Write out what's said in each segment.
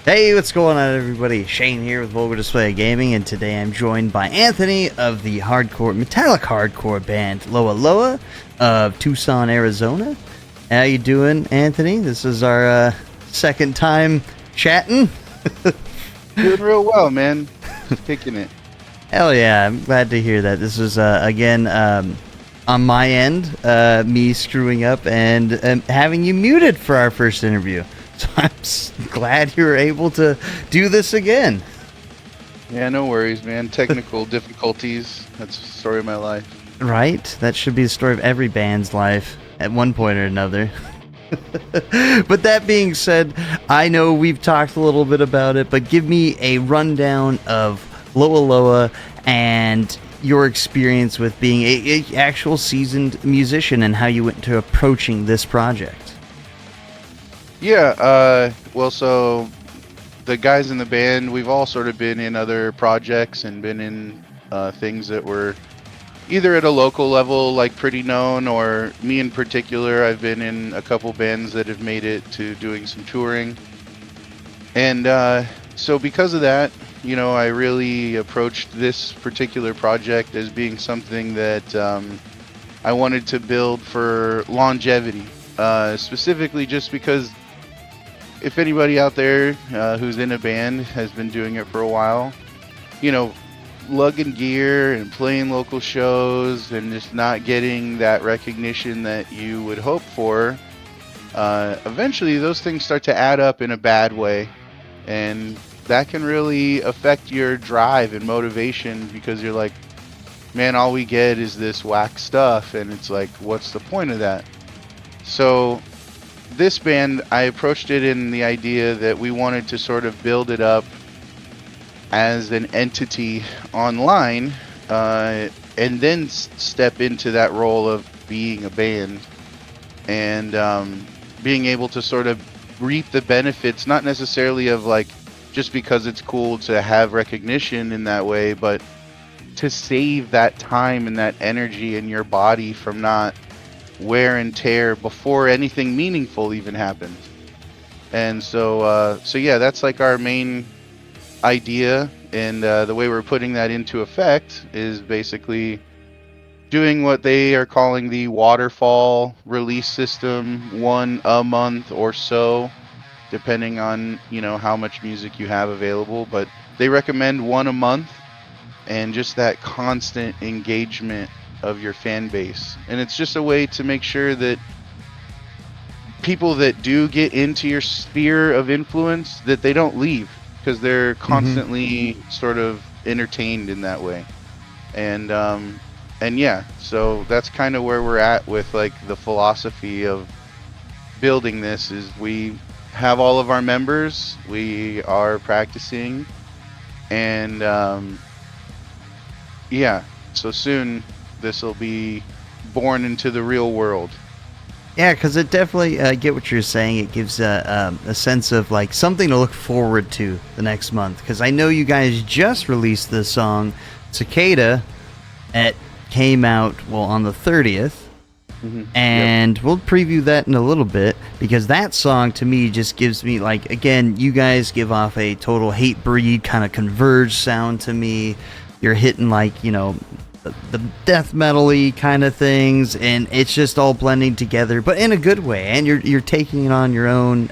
Hey, what's going on, everybody? Shane here with Vulgar Display Gaming, and today I'm joined by Anthony of the metallic hardcore band Loa Loa of Tucson, Arizona. How you doing, Anthony? This is our second time chatting. Doing real well, man. Kicking it. Hell yeah, I'm glad to hear that. This was, again, on my end, me screwing up and having you muted for our first interview. So I'm glad you were able to do this again. Yeah, no worries, man. Technical difficulties. That's the story of my life. Right? That should be the story of every band's life at one point or another. But that being said, I know we've talked a little bit about it, but give me a rundown of Loa Loa and your experience with being a actual seasoned musician and how you went to approaching this project. Yeah, well, so the guys in the band, we've all sort of been in other projects and been in things that were either at a local level, like pretty known, or me in particular, I've been in a couple bands that have made it to doing some touring. And so because of that, you know, I really approached this particular project as being something that I wanted to build for longevity, specifically just because if anybody out there who's in a band has been doing it for a while, you know, lugging gear and playing local shows and just not getting that recognition that you would hope for, eventually those things start to add up in a bad way. And that can really affect your drive and motivation because you're like, man, all we get is this whack stuff. And it's like, what's the point of that? So this band, I approached it in the idea that we wanted to sort of build it up as an entity online, and then step into that role of being a band and being able to sort of reap the benefits, not necessarily of like just because it's cool to have recognition in that way, but to save that time and that energy in your body from not wear and tear before anything meaningful even happens. And so yeah, that's like our main idea, and the way we're putting that into effect is basically doing what they are calling the waterfall release system, one a month or so, depending on, you know, how much music you have available, but they recommend one a month, and just that constant engagement of your fan base. And it's just a way to make sure that people that do get into your sphere of influence, that they don't leave, because they're constantly sort of entertained in that way. And yeah, so that's kind of where we're at with like the philosophy of building this. Is we have all of our members, we are practicing, and yeah, so soon this will be born into the real world. Yeah, because it definitely, get what you're saying. It gives a sense of like something to look forward to the next month. Because I know you guys just released the song Cicada. It came out, well, on the 30th. And we'll preview that in a little bit, because that song to me just gives me like, again, you guys give off a total hate breed kind of converged sound to me. You're hitting like, you know, the death metal-y kind of things, and it's just all blending together, but in a good way. And you're taking it on your own,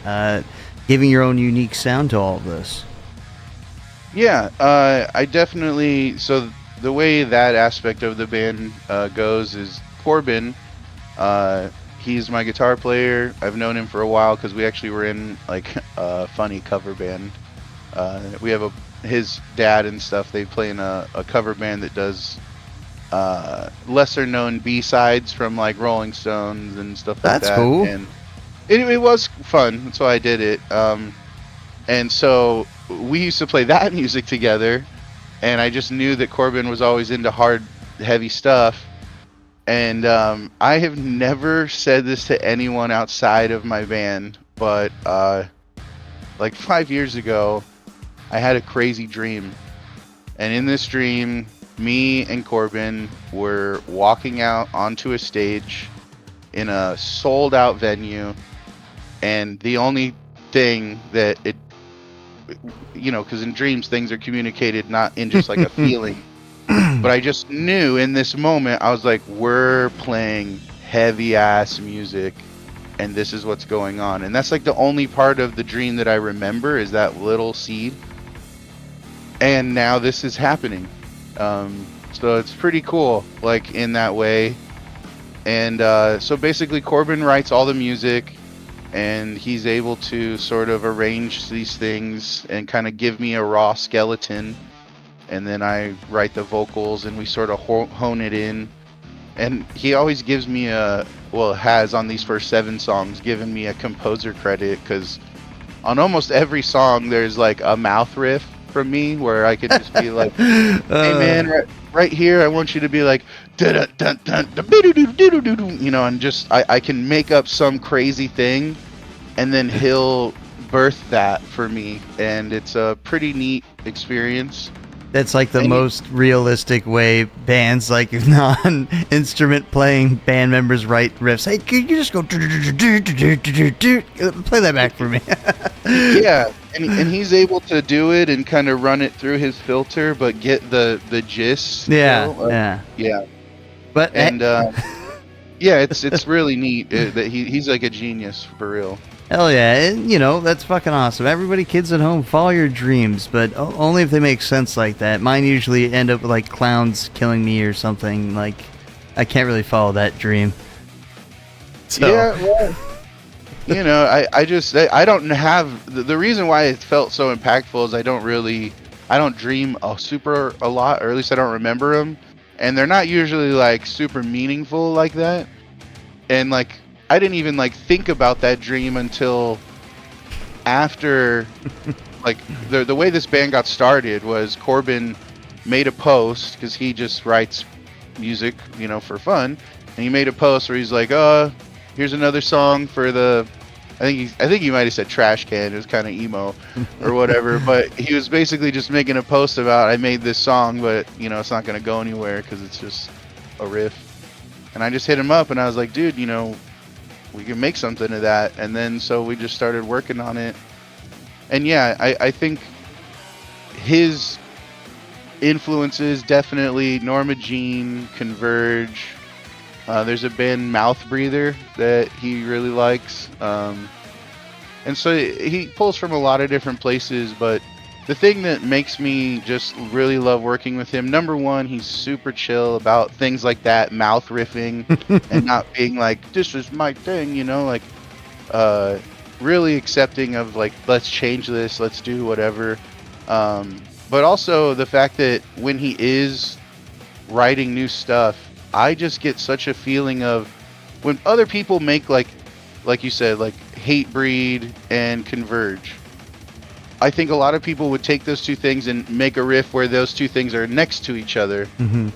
giving your own unique sound to all of this. Yeah, I definitely. So the way that aspect of the band goes is Corbin. He's my guitar player. I've known him for a while because we actually were in like a funny cover band. We have his dad and stuff. They play in a cover band that does lesser known B-sides from like Rolling Stones and stuff like that. That's cool. And it was fun. That's why I did it. And so we used to play that music together, and I just knew that Corbin was always into hard, heavy stuff. And I have never said this to anyone outside of my band, but like 5 years ago, I had a crazy dream. And in this dream, me and Corbin were walking out onto a stage in a sold out venue, and the only thing that because in dreams things are communicated not in just like a feeling, but I just knew in this moment, I was like, we're playing heavy ass music, and this is what's going on. And that's like the only part of the dream that I remember, is that little seed. And now this is happening. So it's pretty cool, like, in that way. And so basically Corbin writes all the music, and he's able to sort of arrange these things and kind of give me a raw skeleton. And then I write the vocals, and we sort of hone it in. And he always gives me has on these first 7 songs given me a composer credit, because on almost every song there's like a mouth riff from me where I could just be like, hey man, right here I want you to be like, and just I can make up some crazy thing, and then he'll birth that for me, and it's a pretty neat experience. That's like the most realistic way bands, like non-instrument playing band members, write riffs. Hey, could you just go play that back for me? Yeah, and he's able to do it and kind of run it through his filter, but get the gist. Yeah. But it's really neat that he's like a genius for real. Hell yeah, and, that's fucking awesome. Everybody, kids at home, follow your dreams, but only if they make sense like that. Mine usually end up with, like, clowns killing me or something. Like, I can't really follow that dream. So. Yeah, well, I don't have... The reason why it felt so impactful is I don't dream a lot, or at least I don't remember them. And they're not usually, like, super meaningful like that. And, like, I didn't even like think about that dream until after, like, the way this band got started was Corbin made a post, because he just writes music, for fun, and he made a post where he's like, here's another song for the, I think he might have said trash can. It was kind of emo or whatever, but he was basically just making a post about, I made this song, but it's not gonna go anywhere because it's just a riff. And I just hit him up and I was like, dude, we can make something of that. And then so we just started working on it. And yeah, I think his influences definitely Norma Jean, Converge. There's a band Mouth Breather that he really likes. And so he pulls from a lot of different places, but the thing that makes me just really love working with him, number one, he's super chill about things like that, mouth riffing, and not being like, this is my thing, like, really accepting of, like, let's change this, let's do whatever. But also the fact that when he is writing new stuff, I just get such a feeling of when other people make, like you said, like Hatebreed and Converge. I think a lot of people would take those two things and make a riff where those two things are next to each other,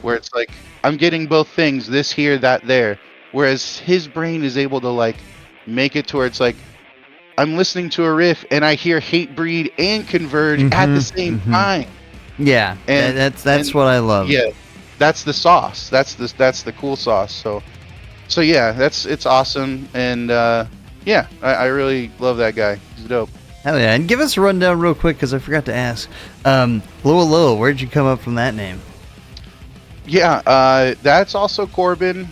where it's like, I'm getting both things, this here, that there. Whereas his brain is able to, like, make it to where it's like, I'm listening to a riff and I hear Hatebreed and Converge at the same time. Yeah, and that's what I love. Yeah, that's the sauce. That's the cool sauce. So yeah, it's awesome. And yeah, I really love that guy. He's dope. Hell yeah, and give us a rundown real quick, because I forgot to ask. Loa Loa, where'd you come up from that name? Yeah, that's also Corbin.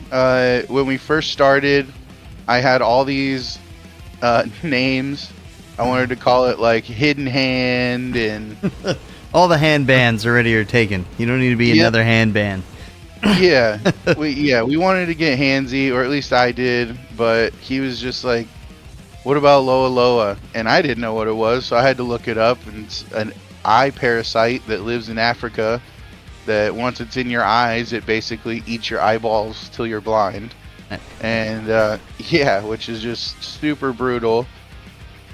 When we first started, I had all these names. I wanted to call it, like, Hidden Hand, and... all the hand bands already are taken. You don't need to be another hand band. Yeah, we wanted to get handsy, or at least I did, but he was just like, what about Loa Loa? And I didn't know what it was, so I had to look it up. And it's an eye parasite that lives in Africa that once it's in your eyes, it basically eats your eyeballs till you're blind. And yeah, which is just super brutal.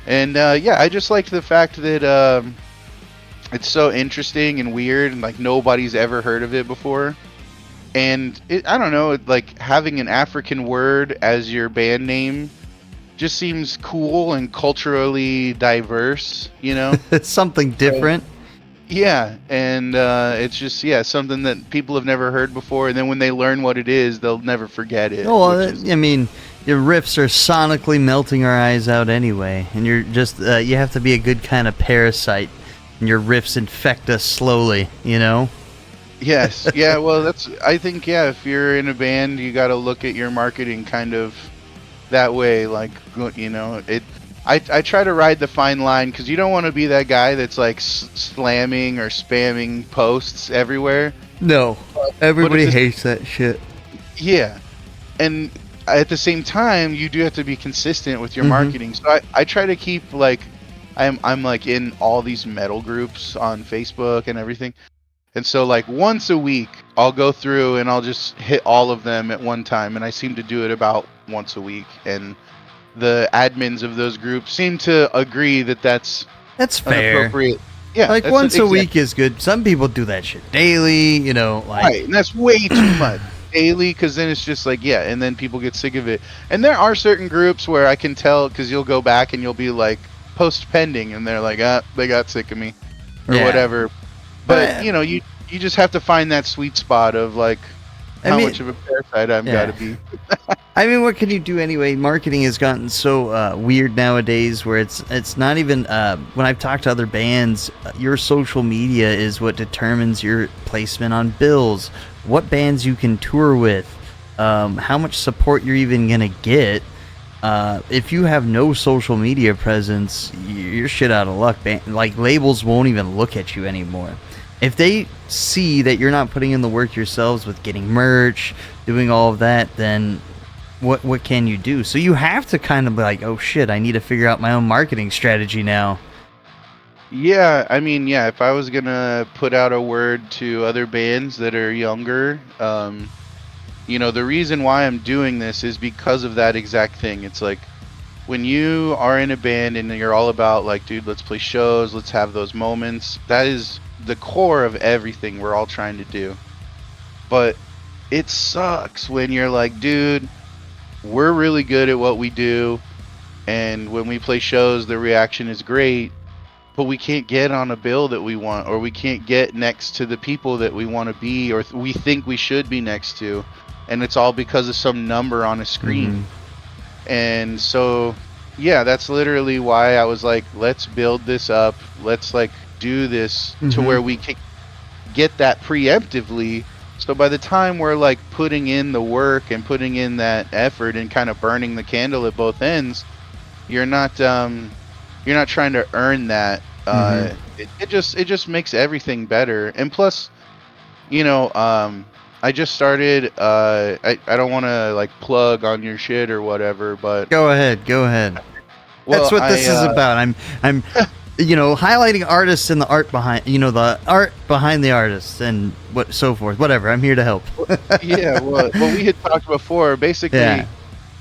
And yeah, I just liked the fact that it's so interesting and weird, and like nobody's ever heard of it before. And I don't know, like having an African word as your band name just seems cool and culturally diverse, It's something different. Yeah, and it's just, something that people have never heard before, and then when they learn what it is, they'll never forget it. Well, I mean, your riffs are sonically melting our eyes out anyway, and you're just, you have to be a good kind of parasite and your riffs infect us slowly, you know? Yes. Yeah. Well, I think, yeah, if you're in a band, you got to look at your marketing kind of that way. Like, you know, I try to ride the fine line because you don't want to be that guy that's like slamming or spamming posts everywhere. No. Everybody hates that shit. Yeah. And at the same time, you do have to be consistent with your marketing. So I try to keep like, I'm like in all these metal groups on Facebook and everything. And so like once a week, I'll go through and I'll just hit all of them at one time. And I seem to do it about once a week. And the admins of those groups seem to agree that that's fair. Appropriate. Yeah. Like once a week is good. Some people do that shit daily, you know. Like, right. And that's way too much. Daily, because then it's just like, yeah, and then people get sick of it. And there are certain groups where I can tell, because you'll go back and you'll be like, post pending, and they're like, they got sick of me or whatever. But you know, you just have to find that sweet spot of like how much of a parasite I've got to be. I mean, what can you do anyway? Marketing has gotten so weird nowadays, where it's not even when I've talked to other bands, your social media is what determines your placement on bills, what bands you can tour with, how much support you're even gonna get. If you have no social media presence, you're shit out of luck. Like, labels won't even look at you anymore. If they see that you're not putting in the work yourselves with getting merch, doing all of that, then what can you do? So you have to kind of be like, oh shit, I need to figure out my own marketing strategy now. Yeah, I mean, yeah, if I was gonna put out a word to other bands that are younger, you know, the reason why I'm doing this is because of that exact thing. It's like, when you are in a band and you're all about like, dude, let's play shows, let's have those moments, that is the core of everything we're all trying to do. But it sucks when you're like, dude, we're really good at what we do, and when we play shows, the reaction is great, but we can't get on a bill that we want, or we can't get next to the people that we want to be, or we think we should be next to, and it's all because of some number on a screen. And so, yeah, that's literally why I was like, let's build this up, let's like do this to where we can get that preemptively, so by the time we're like putting in the work and putting in that effort and kind of burning the candle at both ends, you're not trying to earn that. It just makes everything better. And plus, you know, I just started, I don't want to like plug on your shit or whatever, but go ahead. Well, that's what this is about. I'm you know, highlighting artists and the art behind, you know, the art behind the artists and what so forth. Whatever, I'm here to help. Yeah, well, we had talked before. Basically,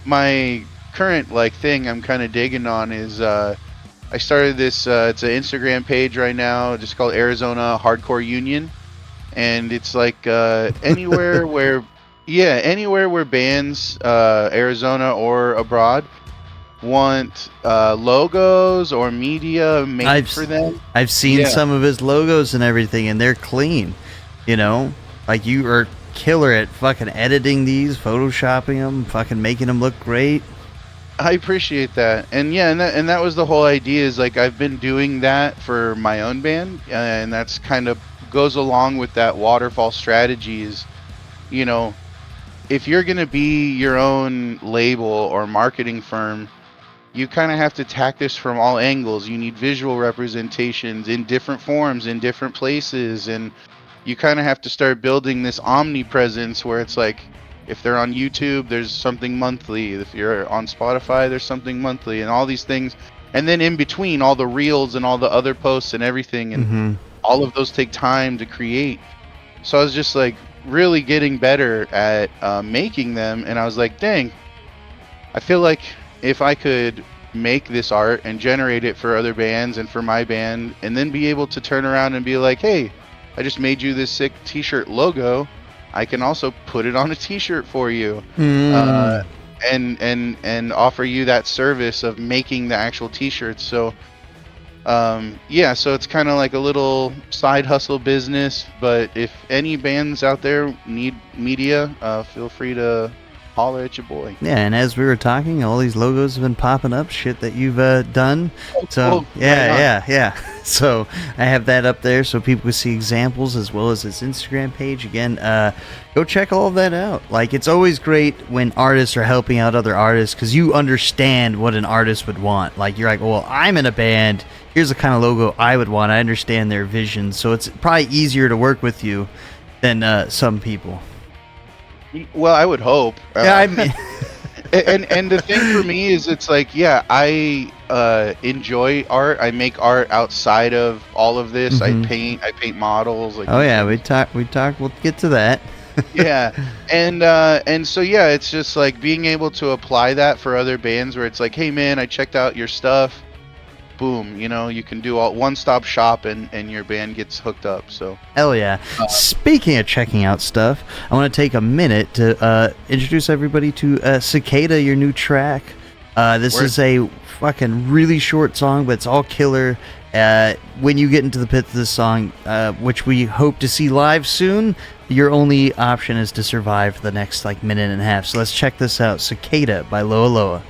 my current like thing I'm kind of digging on is I started this. It's an Instagram page right now, just called Arizona Hardcore Union, and it's like anywhere where bands, Arizona or abroad, want logos or media made for them. I've seen some of his logos and everything, and they're clean. You know, like, you are killer at fucking editing these, photoshopping them, fucking making them look great. I appreciate that. And yeah, and that was the whole idea, is like, I've been doing that for my own band, and that's kind of goes along with that waterfall strategy. Is, you know, if you're going to be your own label or marketing firm, you kind of have to attack this from all angles. You need visual representations in different forms, in different places, and you kind of have to start building this omnipresence where it's like, if they're on YouTube, there's something monthly. If you're on Spotify, there's something monthly, and all these things. And then in between, all the reels and all the other posts and everything, and all of those take time to create. So I was just like really getting better at making them, and I was like, dang, I feel like if I could make this art and generate it for other bands and for my band, and then be able to turn around and be like, hey, I just made you this sick t-shirt logo, I can also put it on a t-shirt for you, and offer you that service of making the actual t-shirts. So yeah, so it's kind of like a little side hustle business. But if any bands out there need media, feel free to holler at your boy. Yeah, and as we were talking, all these logos have been popping up, shit that you've done. So, cool. yeah. So I have that up there so people can see examples as well as his Instagram page. Again, go check all of that out. Like, it's always great when artists are helping out other artists because you understand what an artist would want. Like, you're like, well, I'm in a band. Here's the kind of logo I would want. I understand their vision. So it's probably easier to work with you than some people. Well, I would hope. Yeah, I mean... and the thing for me is, it's like, yeah, I enjoy art. I make art outside of all of this. Mm-hmm. I paint models. Like, oh yeah, we talk. We'll get to that. Yeah, and so yeah, it's just like being able to apply that for other bands where it's like, hey man, I checked out your stuff. Boom, you know, you can do all one-stop shop and your band gets hooked up. So hell yeah. Speaking of checking out stuff, I want to take a minute to introduce everybody to Cicada, your new track. This is a fucking really short song, but it's all killer. When you get into the pits of this song, which we hope to see live soon, your only option is to survive the next like minute and a half. So let's check this out. Cicada by Loa Loa.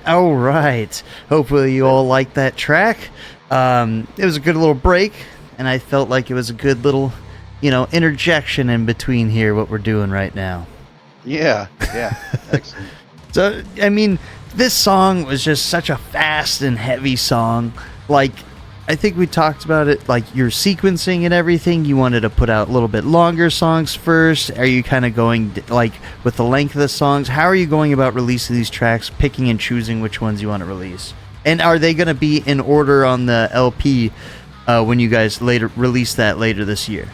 All right. Hopefully you all like that track. It was a good little break, and I felt like it was a good little, interjection in between here, what we're doing right now. Yeah. Excellent. So, I mean, this song was just such a fast and heavy song. Like, I think we talked about it, like your sequencing and everything. You wanted to put out a little bit longer songs first. Are you kind of going like with the length of the songs? How are you going about releasing these tracks, picking and choosing which ones you want to release? And are they going to be in order on the LP when you guys later release that later this year?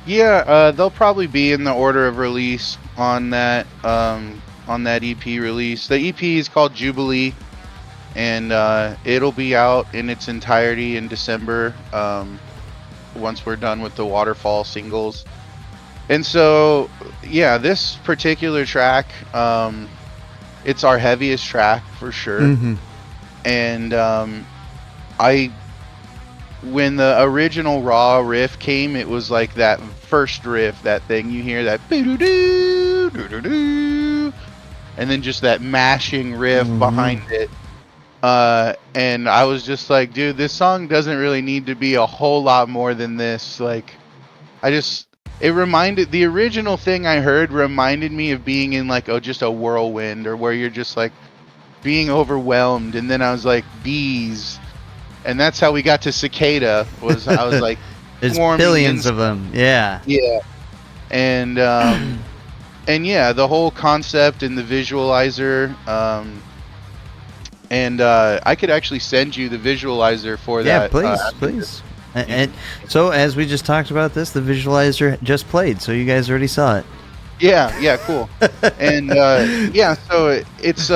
Yeah, they'll probably be in the order of release on that EP release. The EP is called Jubilee. And it'll be out in its entirety in December once we're done with the Waterfall singles. And so, yeah, this particular track, it's our heaviest track for sure. Mm-hmm. And when the original raw riff came, it was like that first riff, that thing you hear, that doo-doo-doo, doo-doo-doo, and then just that mashing riff behind it. And I was just like, dude, this song doesn't really need to be a whole lot more than this. Like, the original thing I heard reminded me of being in like just a whirlwind, or where you're just like being overwhelmed. And then I was like, bees. And that's how we got to Cicada. I was like, there's billions of them. Yeah. Yeah. And yeah, the whole concept and the visualizer, and I could actually send you the visualizer for that. Yeah, please. And so, as we just talked about this, the visualizer just played, so you guys already saw it. Yeah, cool. And yeah, so it's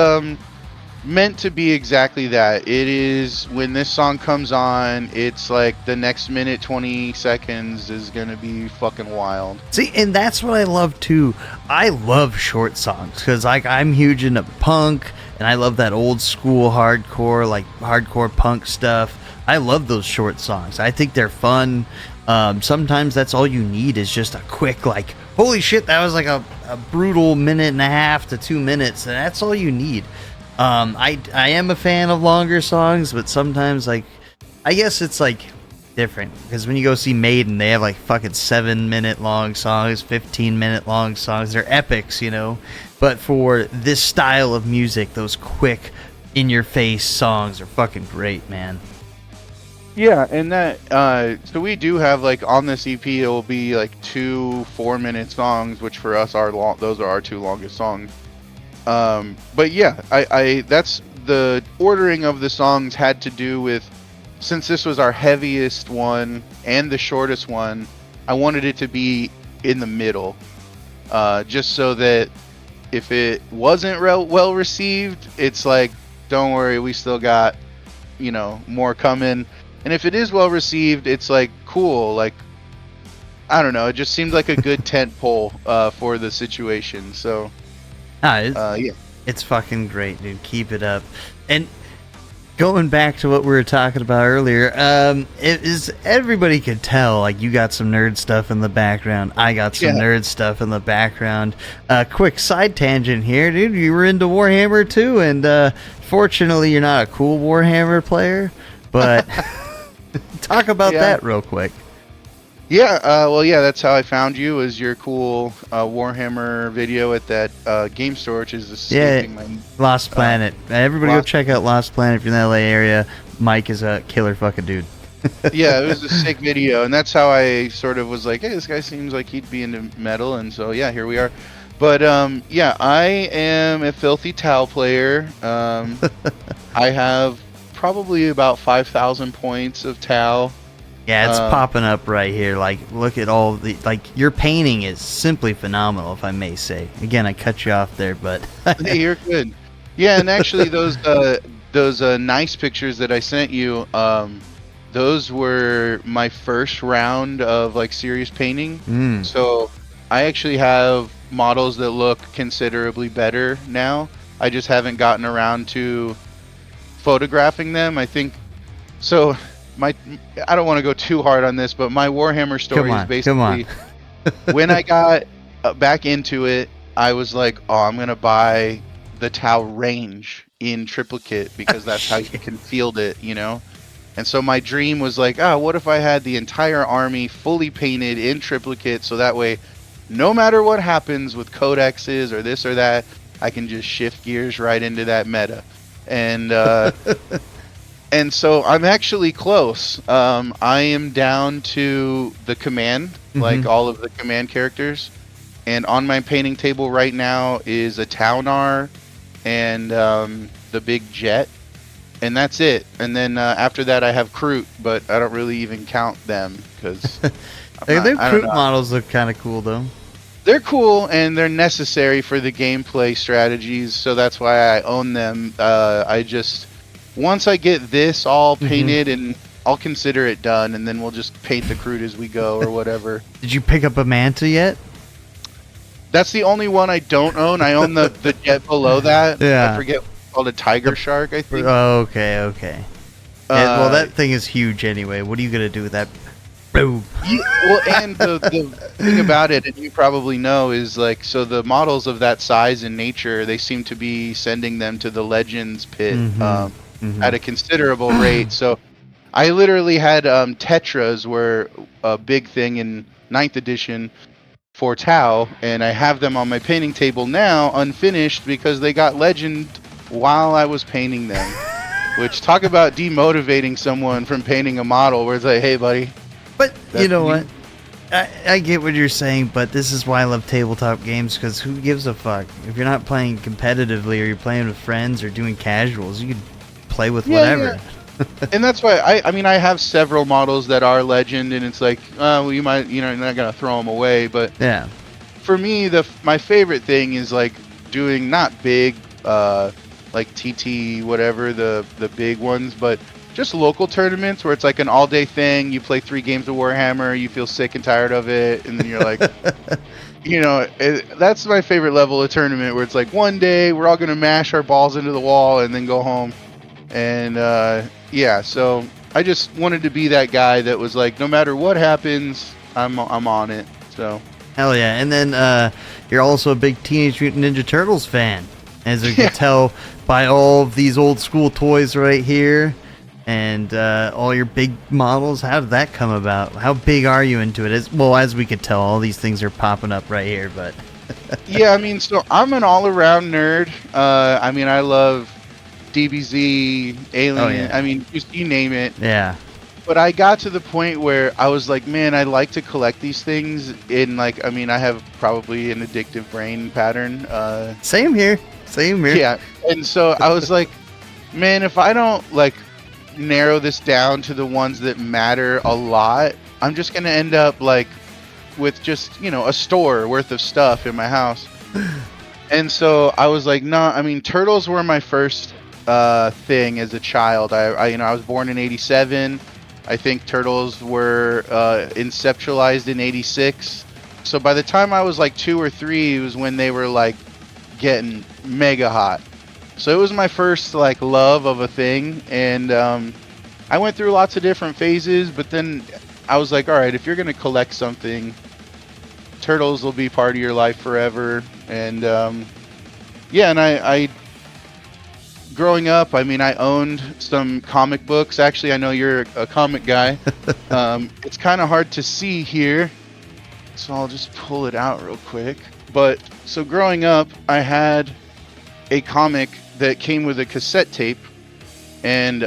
meant to be exactly that. It is, when this song comes on, it's like the next minute 20 seconds is gonna be fucking wild. See, and that's what I love too. I love short songs because like I'm huge into punk, and I love that old school hardcore, like hardcore punk stuff. I love those short songs. I think they're fun. Sometimes that's all you need is just a quick, like, holy shit, that was like a brutal minute and a half to 2 minutes, and that's all you need. I am a fan of longer songs, but sometimes, like, I guess it's like different because when you go see Maiden, they have like fucking 7-minute long songs, 15-minute long songs. They're epics, you know. But for this style of music, those quick, in-your-face songs are fucking great, man. Yeah, and that so we do have, like, on this EP, it will be like 2 4-minute songs, which for us are long. Those are our 2 longest songs. But yeah, I that's the ordering of the songs had to do with, since this was our heaviest one and the shortest one, I wanted it to be in the middle, just so that if it wasn't well received, it's like, don't worry, we still got, you know, more coming. And if it is well received, it's like, cool, like, I don't know, it just seemed like a good tent pole for the situation. So yeah, it's fucking great, dude. Keep it up. And going back to what we were talking about earlier, it is, everybody could tell, like, you got some nerd stuff in the background. I got some nerd stuff in the background. Quick side tangent here, dude. You were into Warhammer too, and fortunately, you're not a cool Warhammer player, but talk about that real quick. Yeah, well, yeah, that's how I found you, was your cool Warhammer video at that game store, which is escaping my... Lost Planet. Everybody go check out Lost Planet if you're in the LA area. Mike is a killer fucking dude. Yeah, it was a sick video, and that's how I sort of was like, hey, this guy seems like he'd be into metal, and so, yeah, here we are. But, yeah, I am a filthy Tau player. I have probably about 5,000 points of Tau. Yeah, it's popping up right here. Like, look at all the, like, your painting is simply phenomenal, if I may say. Again, I cut you off there, but hey, you're good. Yeah, and actually, those nice pictures that I sent you, those were my first round of, like, serious painting. So I actually have models that look considerably better now. I just haven't gotten around to photographing them. I think so. I don't want to go too hard on this, but my Warhammer story is basically when I got back into it, I was like, oh, I'm going to buy the Tau range in triplicate because that's how you can field it, you know? And so my dream was like, what if I had the entire army fully painted in triplicate, so that way, no matter what happens with codexes or this or that, I can just shift gears right into that meta. And and so I'm actually close. I am down to the command, like all of the command characters. And on my painting table right now is a Taunar and the big jet. And that's it. And then after that I have Kroot, but I don't really even count them because... Their Kroot models look kind of cool, though. They're cool, and they're necessary for the gameplay strategies, so that's why I own them. Once I get this all painted, and I'll consider it done, and then we'll just paint the Kroot as we go or whatever. Did you pick up a Manta yet? That's the only one I don't own. I own the jet below that. Yeah. I forget what it's called, a Tiger Shark, I think. Oh, okay. Well, that thing is huge anyway. What are you going to do with that? Boom. Well, and the thing about it, and you probably know, is like, so the models of that size in nature, they seem to be sending them to the Legends pit at a considerable rate. So I literally had Tetras were a big thing in 9th edition for Tau, and I have them on my painting table now, unfinished, because they got Legend while I was painting them. Which, talk about demotivating someone from painting a model where it's like, hey, buddy. But you know what? I get what you're saying, but this is why I love tabletop games, because who gives a fuck? If you're not playing competitively or you're playing with friends or doing casuals, you can play with whatever. Yeah. And that's why, I mean, I have several models that are Legend, and it's like, well, you might, you're not going to throw them away, but for me, my favorite thing is like doing not big like TT, whatever, the big ones, but just local tournaments where it's like an all-day thing. You play 3 games of Warhammer, you feel sick and tired of it, and then you're like, that's my favorite level of tournament, where it's like one day we're all gonna mash our balls into the wall and then go home. And yeah, so I just wanted to be that guy that was like, no matter what happens, I'm on it. So hell yeah. And then you're also a big Teenage Mutant Ninja Turtles fan, as you can tell by all of these old school toys right here, and all your big models. How did that come about? How big are you into it? As we could tell, all these things are popping up right here, but yeah, I mean, so I'm an all-around nerd. I mean, I love DBZ, Alien. Oh, yeah. I mean, just you name it. yeah. But I got to the point where I was like, man, I like to collect these things. I mean, I have probably an addictive brain pattern. Same here. Yeah, and so I was like, man, if I don't like narrow this down to the ones that matter a lot, I'm just gonna end up like with just a store worth of stuff in my house. And so I was like, no, I mean, turtles were my first thing as a child. I was born in '87. I think turtles were inceptualized in '86. So by the time I was like 2 or 3, it was when they were like getting mega hot. So it was my first like love of a thing, and I went through lots of different phases, but then I was like, all right, if you're gonna collect something, turtles will be part of your life forever. And yeah, and I growing up, I mean, I owned some comic books. Actually, I know you're a comic guy. It's kind of hard to see here, so I'll just pull it out real quick. But so growing up, I had a comic that came with a cassette tape, and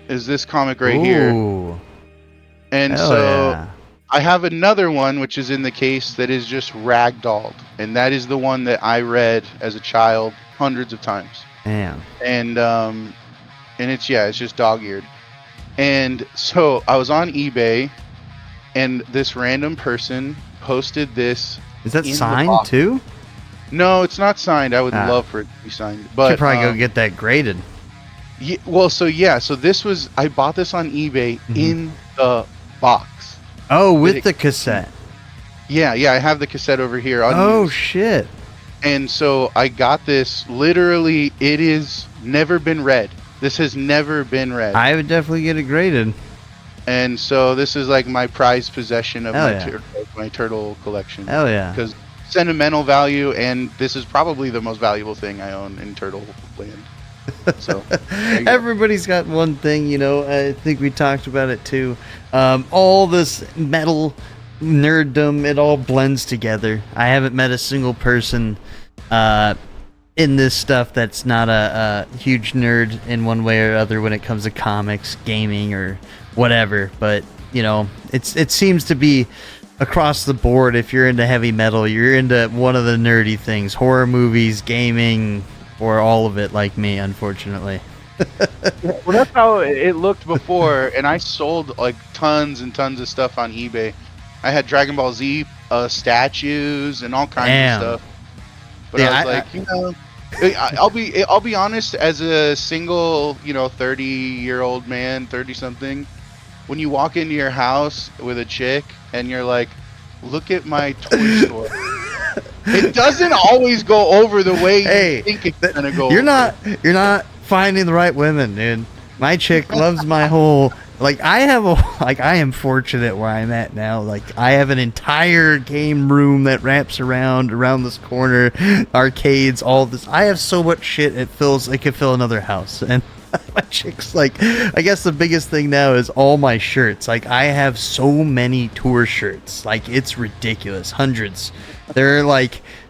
is this comic right here. And Hell so yeah. I have another one which is in the case that is just ragdolled, and that is the one that I read as a child hundreds of times. Damn. And it's just dog-eared. And so I was on eBay, and this random person posted this. Is that in the signed box. too? No, it's not signed. I would love for it to be signed, but Should probably go get that graded. So this was, I bought this on eBay in the box. Oh, with the cassette. Yeah, I have the cassette over here. Oh shit. And so I got this, literally, it is never been read. This has never been read. I would definitely get it graded. And so this is like my prized possession of Hell my turtle collection. Hell yeah. Because sentimental value, and this is probably the most valuable thing I own in turtle land. So everybody's got one thing, I think we talked about it too. All this metal nerddom, it all blends together. I haven't met a single person in this stuff that's not a huge nerd in one way or other when it comes to comics, gaming, or whatever. But it seems to be across the board. If you're into heavy metal, you're into one of the nerdy things: horror movies, gaming, or all of it, like me, unfortunately. Well, that's how it looked before, and I sold like tons and tons of stuff on eBay. I had Dragon Ball Z statues and all kinds of stuff. But I was I'll be honest, as a single, 30-year-old man, 30-something, when you walk into your house with a chick and you're like, look at my toy store. It doesn't always go over the way you think it's gonna go. You're not finding the right women, dude. My chick loves my whole. I am fortunate where I'm at now. I have an entire game room that wraps around this corner, arcades, all this. I have so much shit, it could fill another house. And my chick's I guess the biggest thing now is all my shirts. I have so many tour shirts. It's ridiculous. Hundreds. They're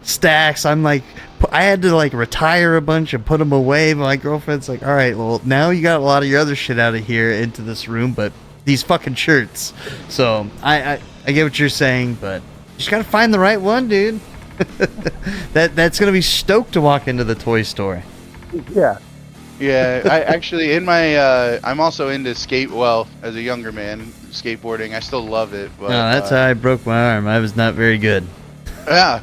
stacks. I had to retire a bunch and put them away. But my girlfriend's all right, well, now you got a lot of your other shit out of here into this room, but these fucking shirts. So I get what you're saying, but you just gotta find the right one, dude. that's gonna be stoked to walk into the toy store. Yeah. Yeah, I actually I'm also into as a younger man, skateboarding. I still love it. But, no, that's how I broke my arm. I was not very good. Yeah,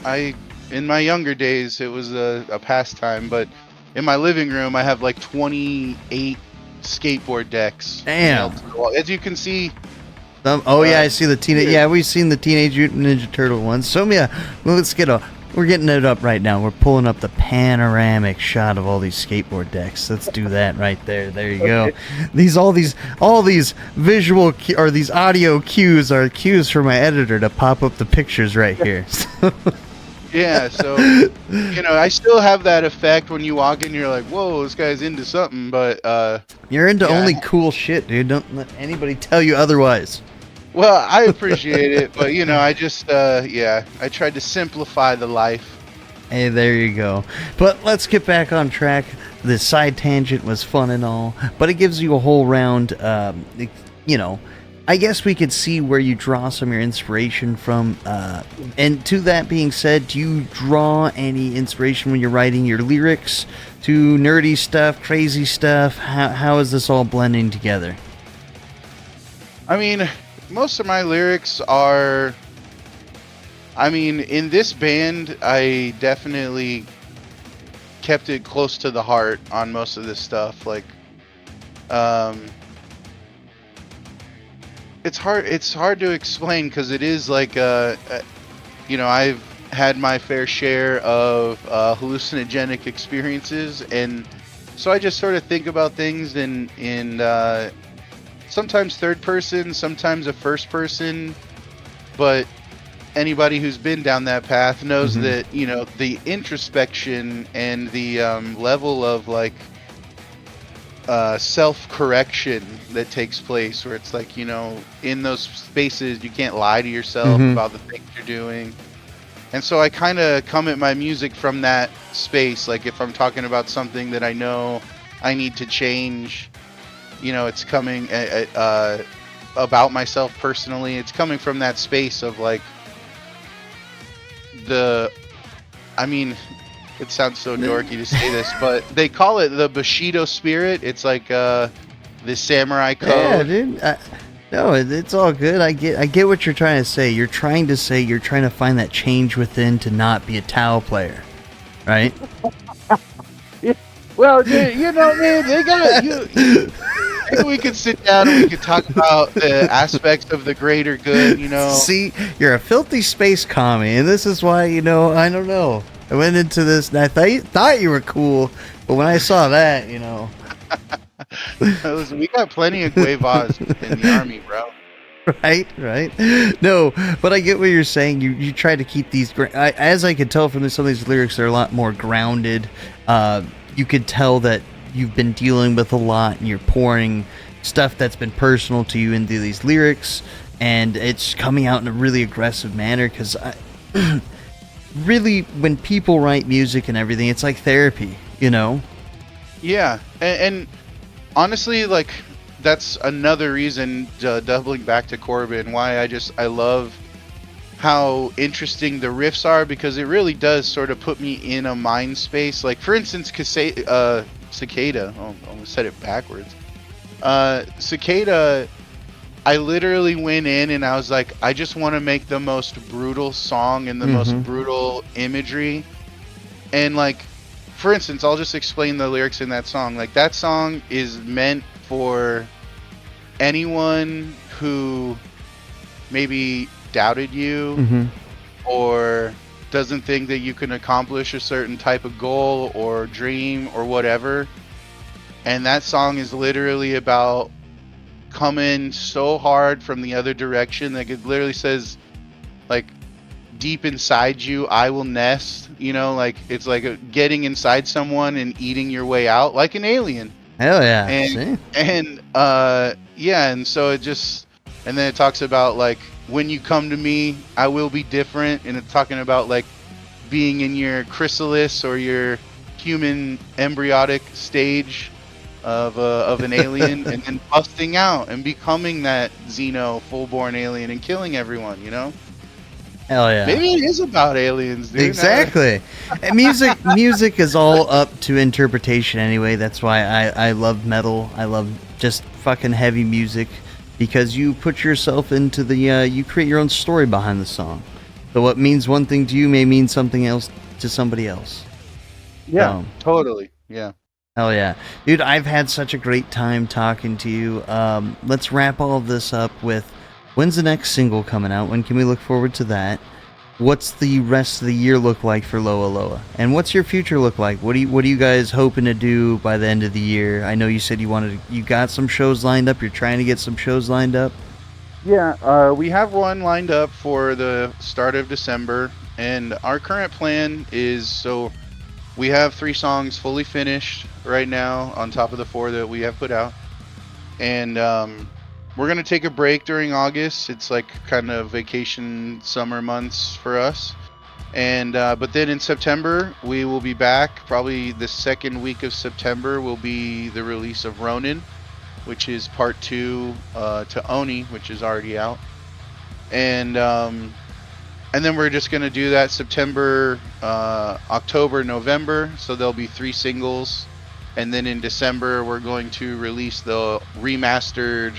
I in my younger days, it was a pastime, but in my living room, I have like 28 skateboard decks. Damn. nailed to the wall. As you can see. Oh yeah, I see the teenage. Yeah, we've seen the Teenage Mutant Ninja Turtle ones. So yeah, well, we're getting it up right now. We're pulling up the panoramic shot of all these skateboard decks. Let's do that right there. There you go. All these visual or these audio cues are cues for my editor to pop up the pictures right here. Yeah, so I still have that effect when you walk in. You're like, whoa, this guy's into something. But you're into only cool shit, dude. Don't let anybody tell you otherwise. Well, I appreciate it, but I just I tried to simplify the life. Hey, there you go. But let's get back on track. The side tangent was fun and all, but it gives you a whole round. I guess we could see where you draw some of your inspiration from. And to that being said, do you draw any inspiration when you're writing your lyrics to nerdy stuff, crazy stuff? How is this all blending together? I mean, most of my lyrics are... in this band, I definitely kept it close to the heart on most of this stuff. Like, it's hard to explain because it is like, I've had my fair share of hallucinogenic experiences, and so I just sort of think about things in sometimes third person, sometimes a first person, but anybody who's been down that path knows that the introspection and the level of like self-correction that takes place, where it's like in those spaces you can't lie to yourself about the things you're doing. And so I kind of come at my music from that space. Like if I'm talking about something that I know I need to change, it's coming about myself personally. It's coming from that space of like it sounds so dorky to say this, but they call it the Bushido spirit. It's like the samurai code. Yeah, dude. No, it's all good. I get what you're trying to say. You're trying to find that change within to not be a Tao player, right? Well, man, they got you. Maybe we could sit down and we could talk about the aspects of the greater good. See, you're a filthy space commie, and this is why I don't know. I went into this and I thought you were cool, but when I saw that, Listen, we got plenty of Guevas in the army, bro. Right. No, but I get what you're saying. You try to keep these, as I could tell from some of these lyrics, they're a lot more grounded. You could tell that you've been dealing with a lot, and you're pouring stuff that's been personal to you into these lyrics, and it's coming out in a really aggressive manner. Because really, when people write music and everything, it's like therapy, Yeah, and honestly, like, that's another reason, doubling back to Corbin, why I love how interesting the riffs are, because it really does sort of put me in a mind space. Like, for instance, Cicada. Oh, I almost said it backwards. Cicada, I literally went in and I was like, I just want to make the most brutal song and the most brutal imagery. And like, for instance, I'll just explain the lyrics in that song. Like, that song is meant for anyone who maybe doubted you or doesn't think that you can accomplish a certain type of goal or dream or whatever. And that song is literally about coming so hard from the other direction. Like, it literally says, like, deep inside you I will nest. Like, it's like getting inside someone and eating your way out like an alien. Hell yeah. And so it just, and then it talks about like, when you come to me I will be different, and it's talking about like being in your chrysalis or your human embryonic stage of an alien and then busting out and becoming that Xeno full-born alien and killing everyone. Hell yeah. Maybe it is about aliens, dude. Exactly. And music is all up to interpretation anyway. That's why I love metal. I love just fucking heavy music, because you put yourself into you create your own story behind the song. So what means one thing to you may mean something else to somebody else. Yeah, totally. Yeah. Hell yeah. Dude, I've had such a great time talking to you. Let's wrap all of this up with, when's the next single coming out? When can we look forward to that? What's the rest of the year look like for Loa Loa? And what's your future look like? What are you guys hoping to do by the end of the year? I know you said you got some shows lined up. You're trying to get some shows lined up. Yeah, we have one lined up for the start of December, and our current plan is, so we have 3 songs fully finished right now on top of the 4 that we have put out. And we're going to take a break during August. It's like kind of vacation summer months for us. And but then in September, we will be back. Probably the second week of September will be the release of Ronin, which is part 2 to Oni, which is already out. And then we're just going to do that September, October, November. So there'll be 3 singles. And then in December, we're going to release the remastered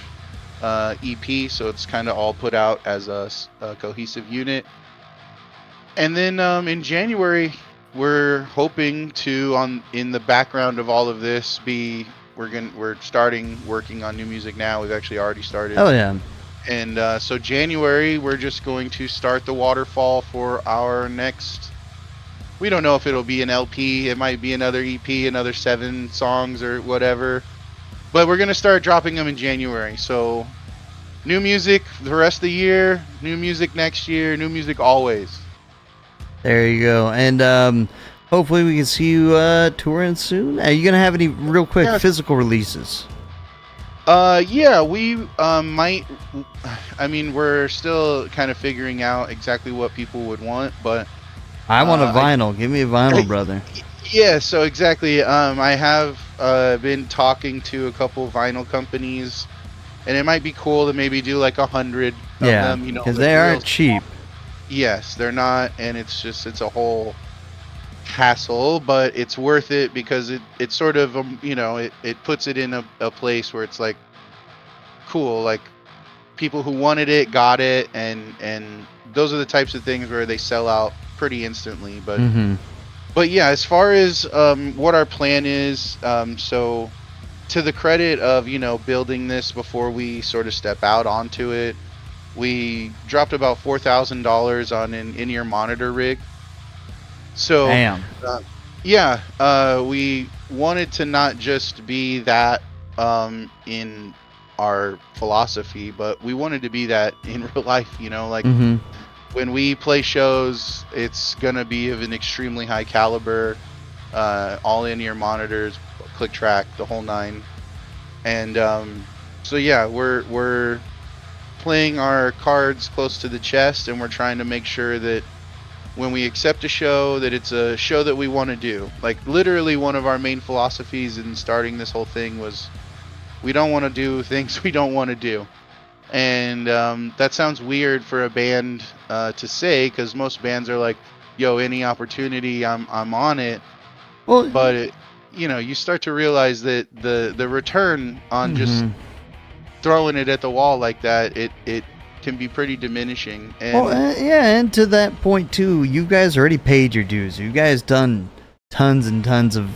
EP. So it's kind of all put out as a cohesive unit. And then in January, we're hoping to, in the background of all of this, we're starting working on new music now. We've actually already started. Oh yeah. And so January, we're just going to start the waterfall for our next. We don't know if it'll be an LP. It might be another EP, another 7 songs or whatever. But we're going to start dropping them in January. So new music the rest of the year, new music next year, new music always. There you go. And hopefully we can see you touring soon. Are you going to have any real quick physical releases? Yeah, we might. I mean, we're still kind of figuring out exactly what people would want, but I want a vinyl. Give me a vinyl, brother. Yeah, so exactly. I have been talking to a couple vinyl companies, and it might be cool to maybe do like 100 of them. You know, because they aren't cheap. Yes, they're not, and it's a whole hassle, but it's worth it because it's sort of it puts it in a place where it's like cool, like people who wanted it got it, and those are the types of things where they sell out pretty instantly. But but yeah, as far as what our plan is, so to the credit of building this before we sort of step out onto it, we dropped about $4,000 on an in-ear monitor rig. So we wanted to not just be that in our philosophy, but we wanted to be that in real life. When we play shows, it's gonna be of an extremely high caliber, all in-ear monitors, click track, the whole 9. And so yeah, we're playing our cards close to the chest, and we're trying to make sure that when we accept a show, that it's a show that we want to do. Like literally one of our main philosophies in starting this whole thing was we don't want to do things we don't want to do. And that sounds weird for a band to say, because most bands are like, yo, any opportunity, I'm on it. Well, but you start to realize that the return on just throwing it at the wall like that, it can be pretty diminishing. And and to that point too, you guys already paid your dues. You guys done tons and tons of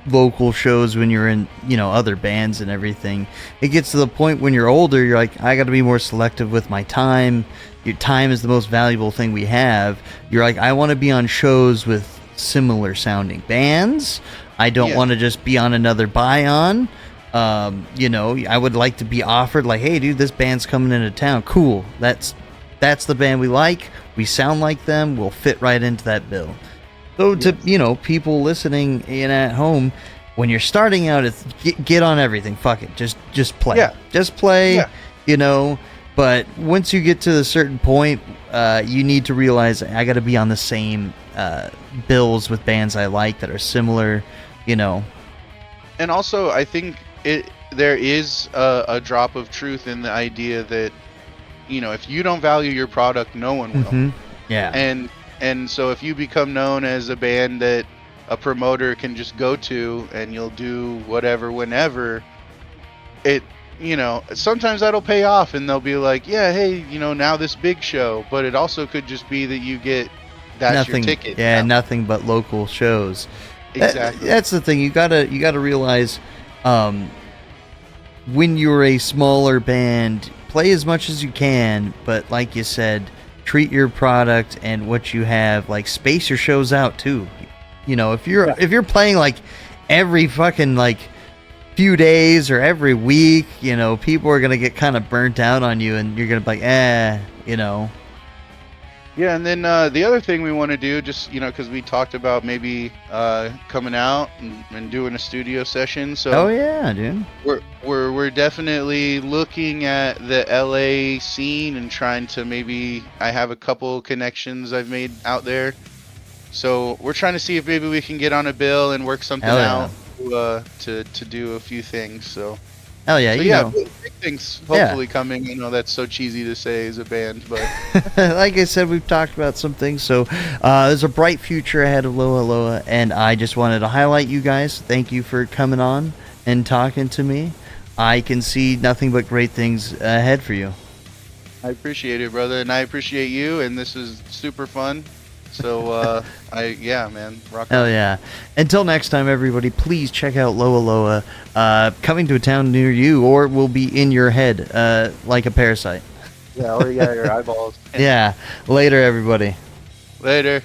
local shows when you're in other bands and everything. It gets to the point when you're older, you're like, I got to be more selective with my time. Your time is the most valuable thing we have. You're like, I want to be on shows with similar sounding bands. I don't want to just be on another buy-on. I would like to be offered like, hey dude, this band's coming into town. Cool. That's the band we like. We sound like them. We'll fit right into that bill. So to, people listening in at home, when you're starting out, it's get on everything. Fuck it. Just play. Yeah. Just play, but once you get to a certain point, you need to realize I got to be on the same bills with bands I like that are similar, And also, I think there is a drop of truth in the idea that, if you don't value your product, no one will. Yeah. And so if you become known as a band that a promoter can just go to and you'll do whatever whenever, sometimes that'll pay off and they'll be like, yeah, hey, now this big show. But it also could just be that you get that's nothing, your ticket. yeah, now. nothing but local shows. Exactly. That's the thing. You gotta realize, when you're a smaller band, play as much as you can, but like you said, treat your product and what you have, like, space your shows out too. You know, if you're playing like every fucking like few days or every week, you know, people are gonna get kind of burnt out on you, and you're gonna be like, you know. Yeah, and then the other thing we want to do, just because we talked about maybe coming out and doing a studio session. So Oh yeah, dude. we're definitely looking at the LA scene and trying to I have a couple connections I've made out there. So we're trying to see if maybe we can get on a bill and work something Hell out to do a few things. So. Hell yeah, So you yeah, know. big things hopefully coming. That's so cheesy to say as a band, but Like I said, we've talked about some things, so there's a bright future ahead of Loa Loa, and I just wanted to highlight you guys. Thank you for coming on and talking to me. I can see nothing but great things ahead for you. I appreciate it, brother, and I appreciate you. And this is super fun. So man, rock Hell on. yeah. Until next time, everybody, please check out Loa Loa, coming to a town near you, or will be in your head like a parasite. Yeah, or you got your eyeballs. Yeah. Later, everybody. Later.